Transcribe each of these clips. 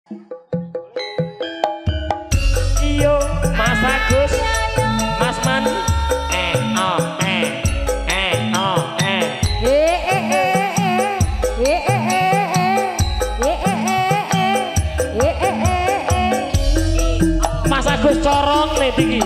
Iyo Mas Agus Mas Man oh oh Mas Agus corong nih tinggi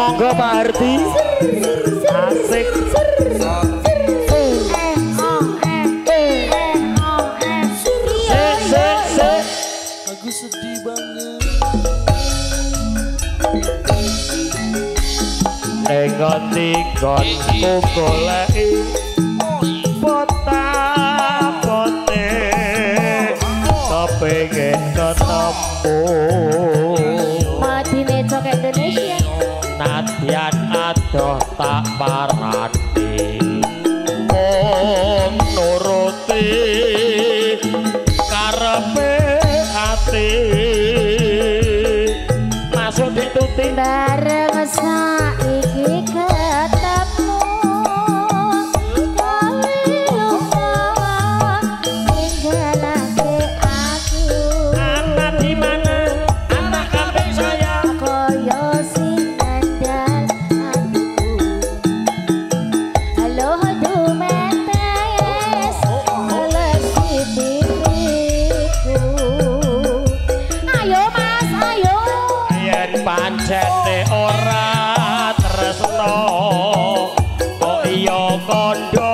Monggo Pak Hardi asik aku sedih banget nengon-nengon ku goleki pota-pote kepengin ketemu Madine Cok Indonesia nadyan adoh tak parani nuruti karepe ati masuk dituti bareng saiki ketemu kali lupa ninggalake aku anak di mana anak kambing saya koyo sing ngandal aku halo dumetes lesi pipiku ayo mas ayo yen pancene ora tresno kok iya kondo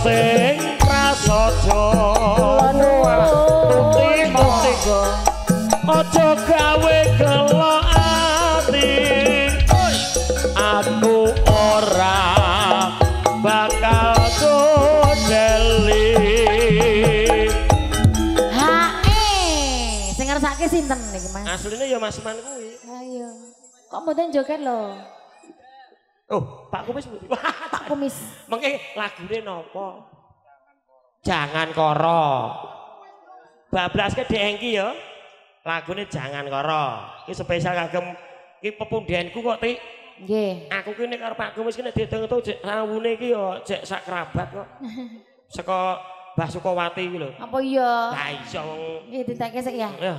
sing prasaja aja gawe gelok ati aku ora bakal godeli sing ngersake sinten niki mas asline ya Mas Man kuwi ayo kok mboten joget lho oh Pak Kumis Pak Kumis mengke lagune napa jangan koro bablaske dengki ya lagune jangan koro iki spesial kagem iki pepundenku kok Tik nggih aku ki nek karo Pak Kumis ki nek diitung-itung jek sawune ki ya jek sak kerabat kok saka Mbah Sukowati iki lho apa iya lah iso nggih ditekke sik ya ya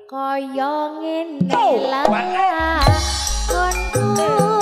kaya ngene lah konku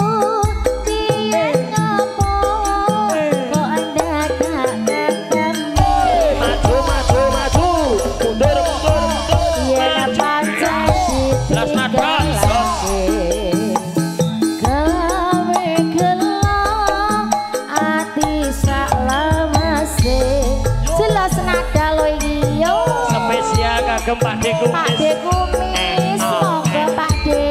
kagem Pak De Kumis. Pak De Kumis, monggo Pak De.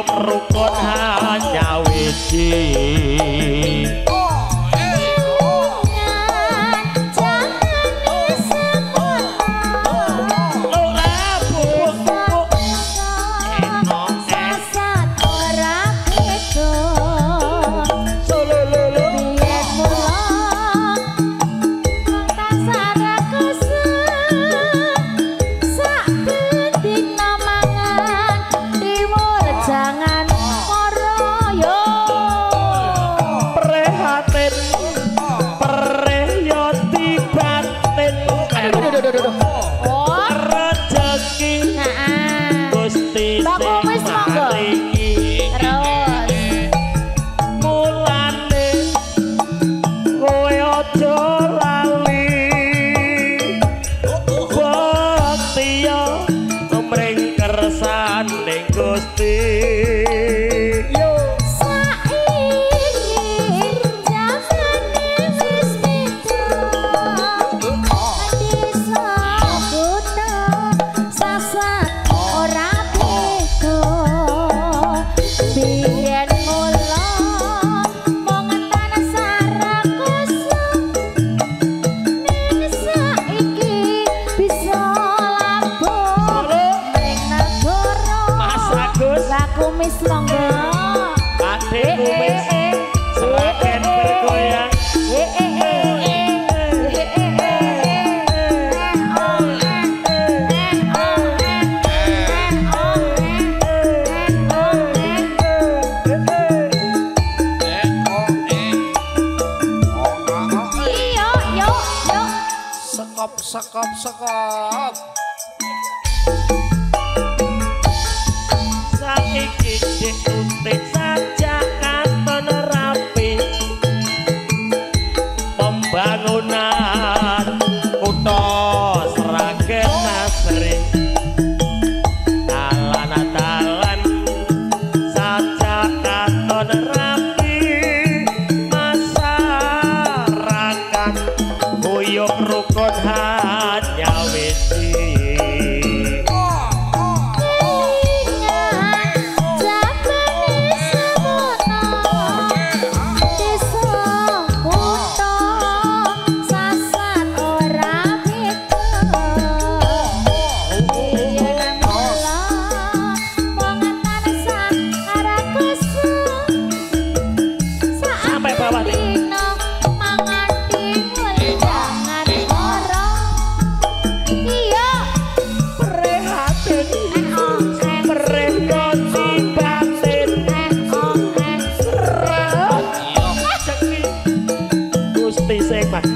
Rukun hanya wiji sekop. Saiki diutik saja katon rapi pembangunan kutha Sragen Asri dalan-dalan saja katon rapi masyarakat guyub rukun hanya wiji.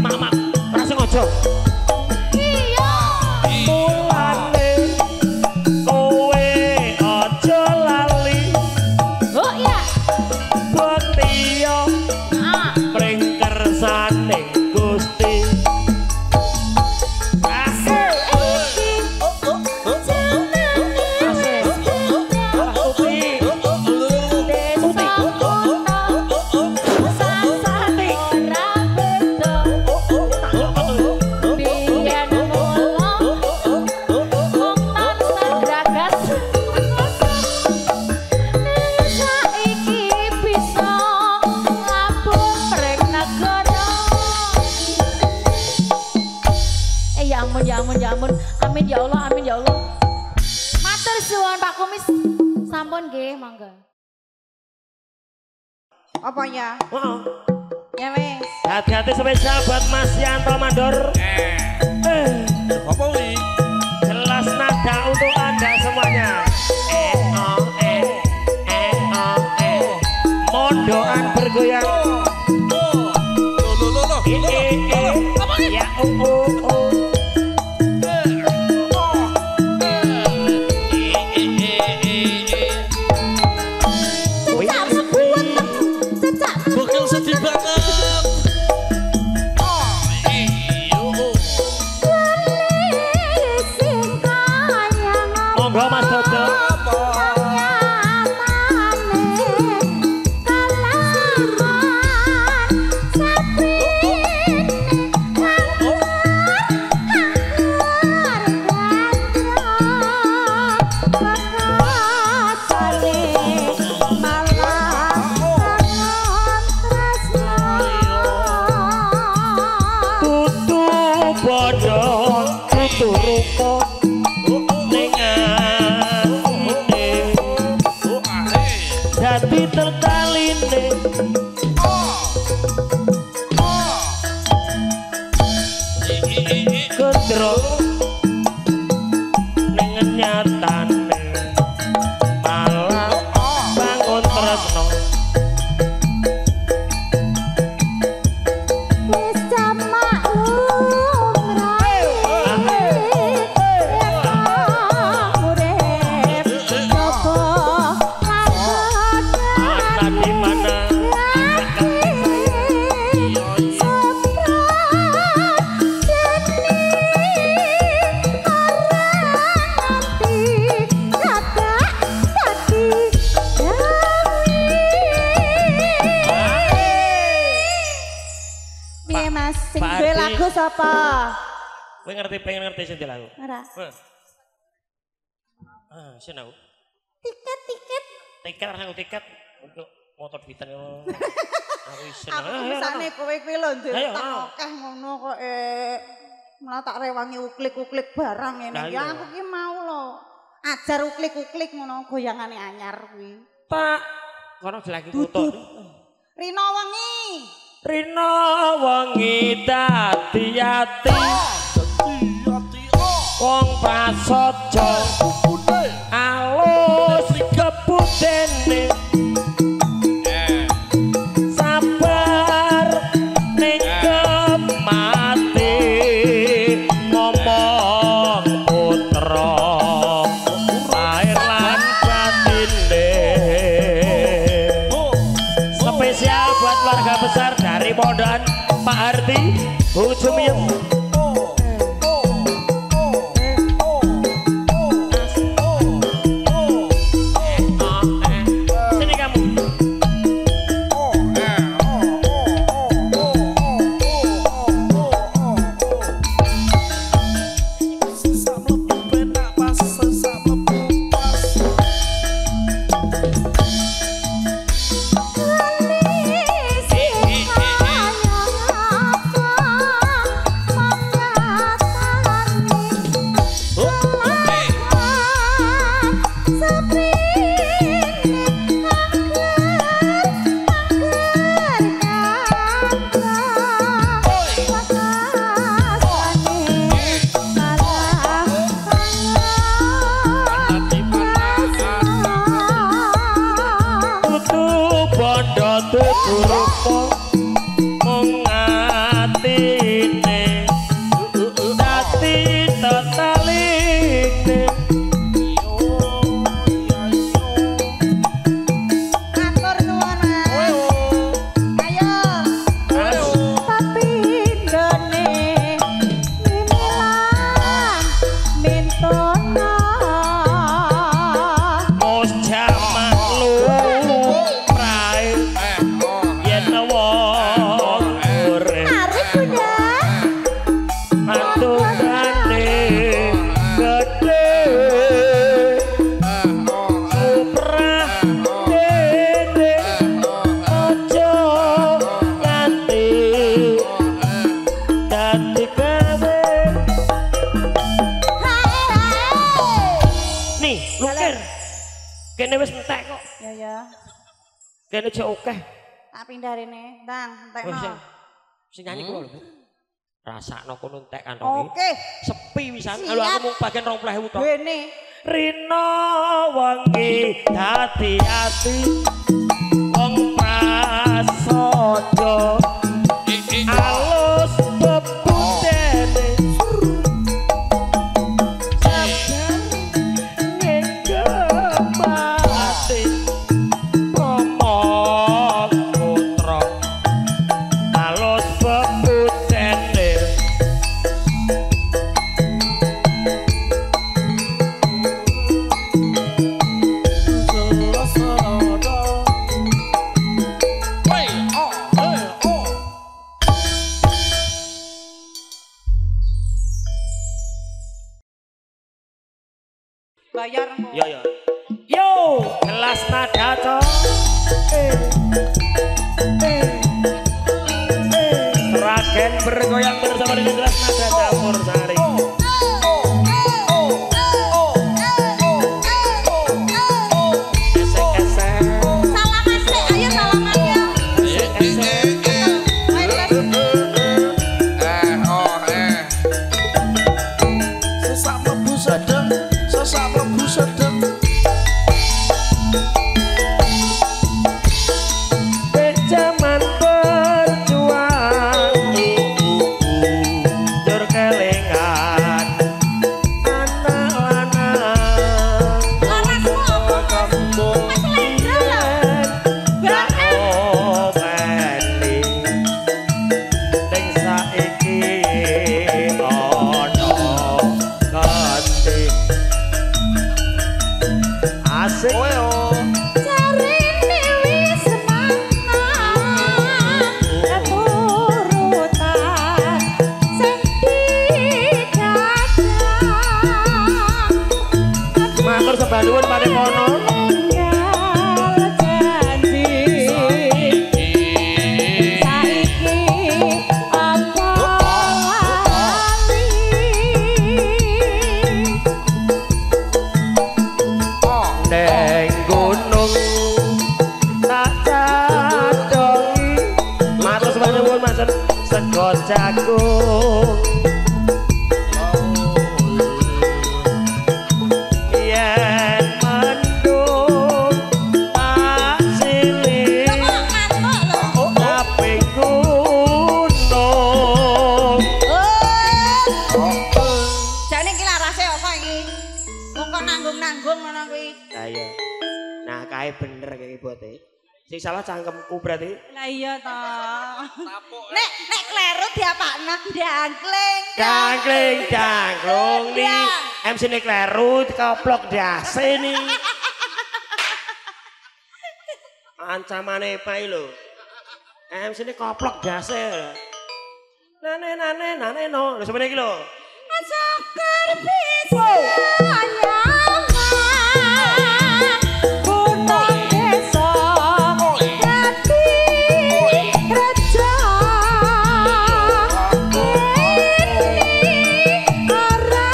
Mama, langsung ojo. Iya. Mulane kowe ojo lali. Oh iya. Buktiyo. Pring kersane Gusti. Ya ampun, amin ya Allah, amin ya Allah. Matur suwun Pak Kumis, sampun nggih, monggo. Apanya? Heeh. Ya wes. Hati-hati spesial buat Mas Yanto Mandor. Apa wi? Jelas nada untuk Anda semuanya. Mondoan bergoyang. Ya Gokil sedih banget. monggo Mas Dodo. Dadi tertaline Gendro ning nyatane malah bangun tresno Sing duwe lagu sapa? Kowe pengen ngerti sing lagu? Ora. Sing aku. Tiket. Tiket harus tiket untuk motor bitan ngono. Aku isin. Aku bisane kowe kuwi lho ndek akeh ngono kok malah tak rewangi uklik-uklik barang ngene. Ya aku ki mau lho. Ajar uklik-uklik ngono goyangane anyar kuwi. Pak, kono lagi foto. Rino wengi. Rino wengi dadi ati wong prasaja alus kebudene sabar ning kemati ngomong putra lahir lan batine spesial buat keluarga besar dari Mondoan Pak Harti Hujumiyem. Sini kamu. Rupa mung atine dadi tetaline Atur nuwun ayo papindone mimilan mintona mos jamak lu prae yen wong urip arep punya atungane gedhe suprah dene aja nganti dadi gawe nih lukir kene wis entek kok ya kene jek akeh tak pindah rene bang entekno sing nyanyi kuwi lho Bu Rasakno kono entek kantonge. Oke. Sepi wisan. Lho aku mung bagian 20.000 tok. Bene. Rina wengi dadi ati wong prasaja. Alus bebutene sabar ngegemati Rama putra alus bebutene Bayar kok. yo yo yo kelas nada to Ragen bergoyang bersama dengan kelas nada campur sari esek-esek Salaman sih, ayo salaman ya. Sesak mlebu sedeng, sesak mlebu sedeng. zaman berjuang tur kelingan anak lanang Larasmu apa? kampung Mas Lendra lho. Bareng. openi ning saiki ana ganti asik Jarine wis semangat turutan sing didadang. matur sembah nuwun panepono Enggal janji saiki apa lali. neng gunung tak cadongi matur sembah nuwun matur sego jagung yen mendung tak silih tapi gunung Jane iki larase apa iki? Wong kok nanggung-nanggung ngono kuwi. ayo nah kae bener kayak bote sing salah cangkemku berarti Lah iya to. Nek kleru diapakno dangkling. dangkling dangklung nih MC ini kleru dikoplok dase nih ancamane pai lho MC ini koplok dase nane no lho sebenarnya iki lho Sakar bisa nyaman gunung desa dadi reja ini ora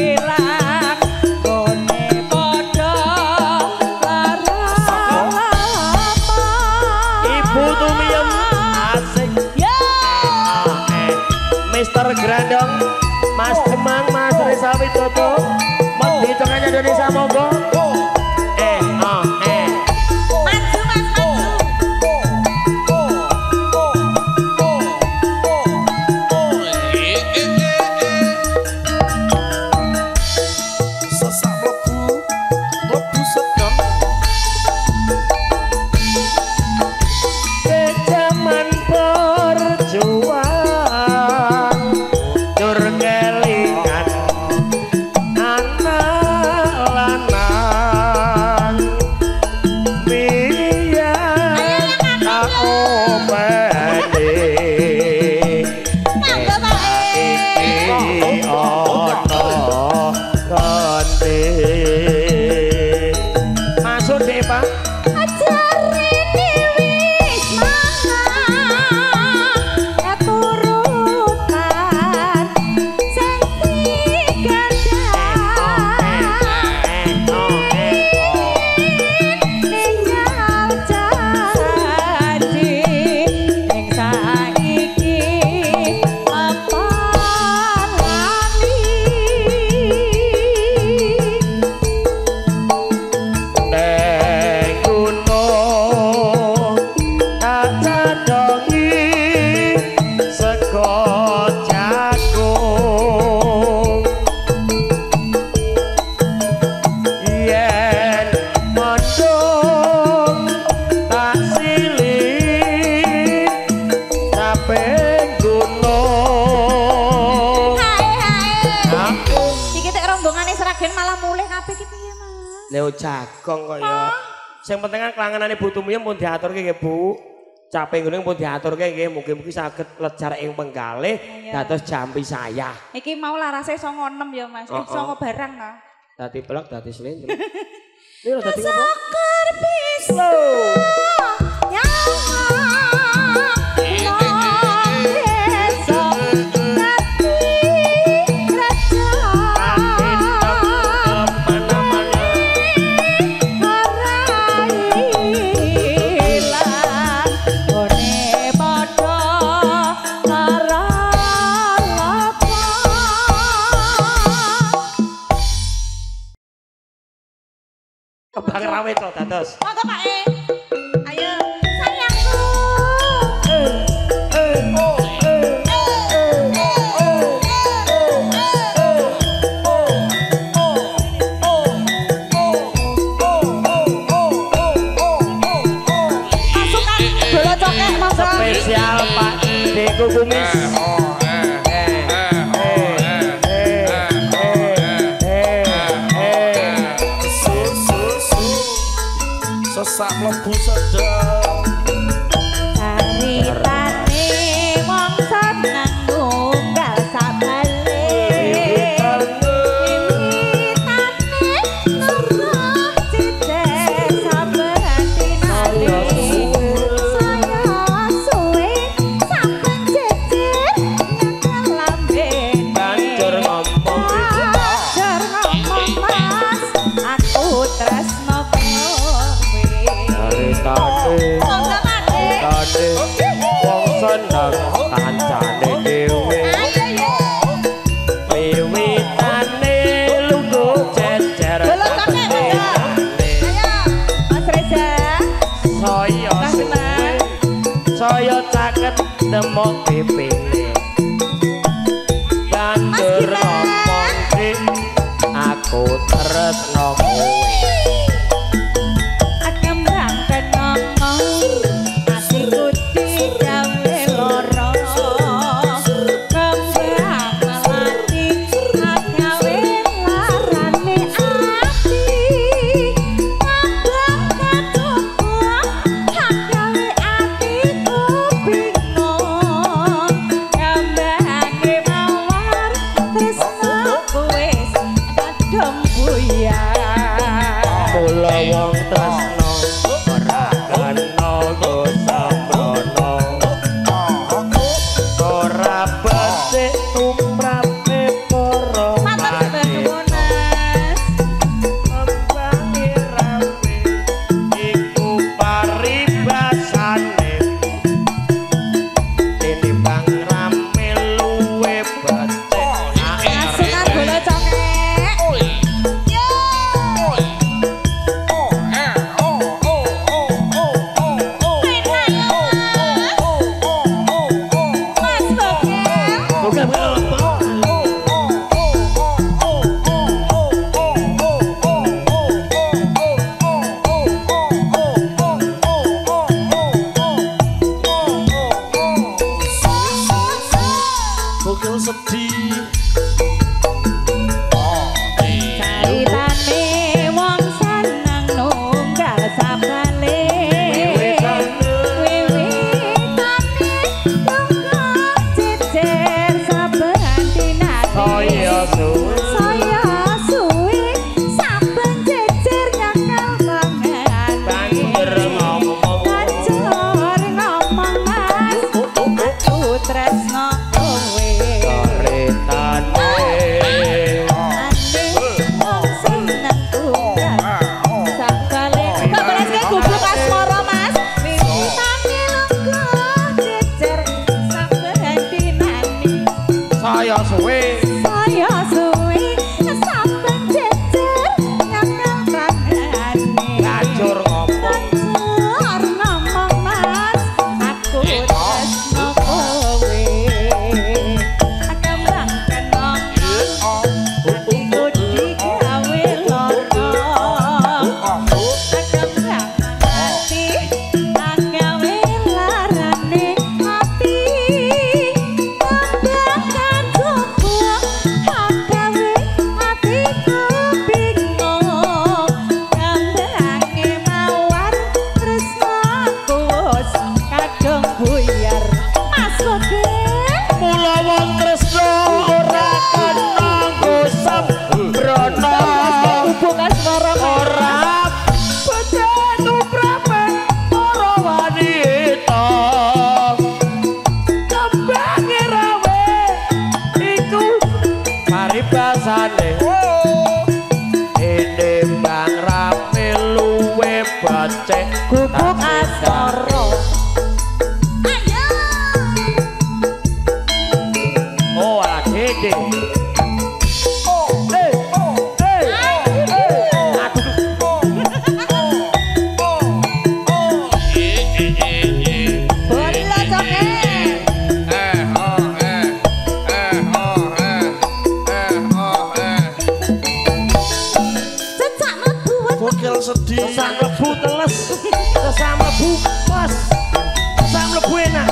ilang gone padha larang Ibu Tumiem asik ya Mister Grandong Mas Demang Mas Reza Widodo Mas hitungannya Indonesia monggo maju Mas maju Sesak mlebu, mlebu sedeng. ke zaman berjuang tur kelingan anak Leo jagong kok ya. Sing penting kan kelanganane Bu Tumiyem pun diaturke nggih Bu. Caping ngene pun diaturke nggih mugi-mugi saged lejar ing penggalih dados jampi saya. Iki mau larase 96 ya Mas. 9 barang ta. Dadi blek dadi slendro. Ini lho dadi ngopo? Sakar bisa. Ya. Kebang rawit to dados. Monggo Pak E. Ayo sayangku. Pasukan bola cokek Mas. Spesial Pak Deku Kumis. Sesak mlebu sedeng Caritane wong seneng tunggal sabale Wiwitane nerah cicek saben dinane Saya suwe saben cicek nyekel lambene Banjur ngomong Mas aku tresno Tade wong seneng kancane dhewe wiwitane lungguh jejer Mas Reza saya caket demok pipine banjur ngomong aku tresno kowe wong tresno ora kena gosambrono ora becik tumrape para Mas kembangi rawe iku paribasane tinimbang rame luwe becik Pasukan bola cokek asmara ora becenu prape ora wanita kembange rawe iku paribasane ini bang rapi luwe bacek gubuk asmara oh adede sedih sesam lebu teles sesam lebu pas sesam lebu enak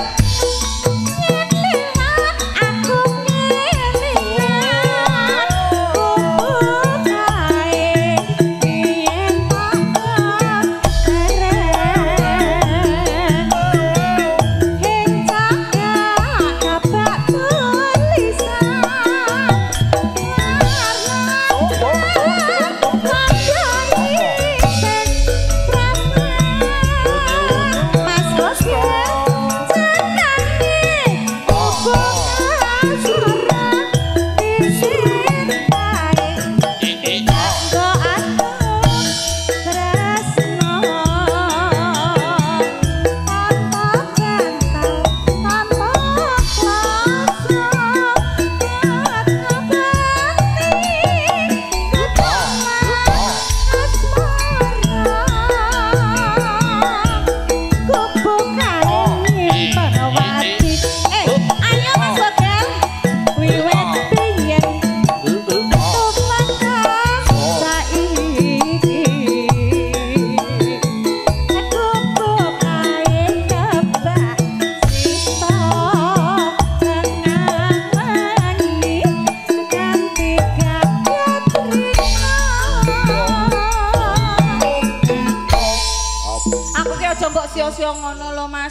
sio-sio ngono lho Mas.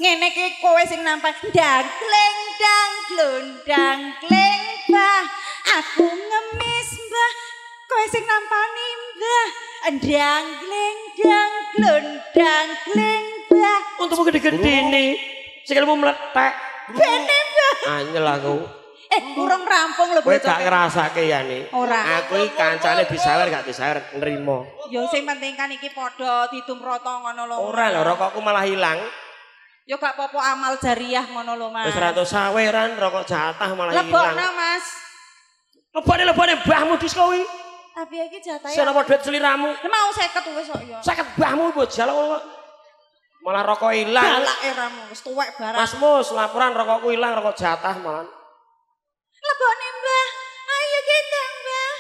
Ngene iki kowe sing nampak dangkleng dangglondang kleng Mbah. Aku ngemis Mbah. Kowe sing nampani Mbah. Dangkleng dangglondang kleng Mbah. Untukmu gede-gede nih. Sikilmu meletek. Bene Mbah. Anyel aku. Kurang rampung lho kowe gak ngrasake ya nih. Ora. Aku iki kancane disawer gak disawer nrimo. Ya sing penting kan iki padha ditumrata ngono lho. Ora lho rokokku malah hilang. Ya gak apa-apa amal jariah ngono lho Mas. Wis ra tau saweran rokok jatah malah hilang. Lebokno Mas. Lebone mbahmu diskowi. Tapi iki jatahe. Sing apa duit seliramu? Mau 50 wis kok ya. 50 mbahmu mbok jaluk malah rokok hilang. Galak eramu wis tuwek barang. Mas Mus, laporan rokokku hilang, rokok jatah malah. Lebokne Mbah. Ayo kita Mbah.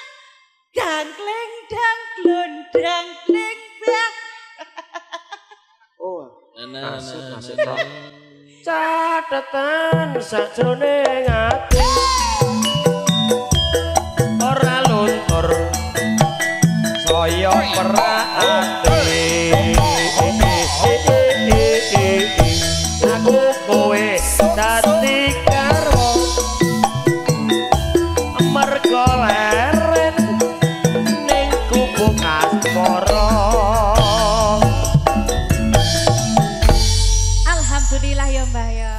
Dangkleng dangglondang kleng Mbah. Oh, asik kok. Catatan sajroning ati. Ora luntur. Saya merak ati. Aku kowe dadi karo mergo leren ning kubuk asmara. Alhamdulillah ya Mbah ya.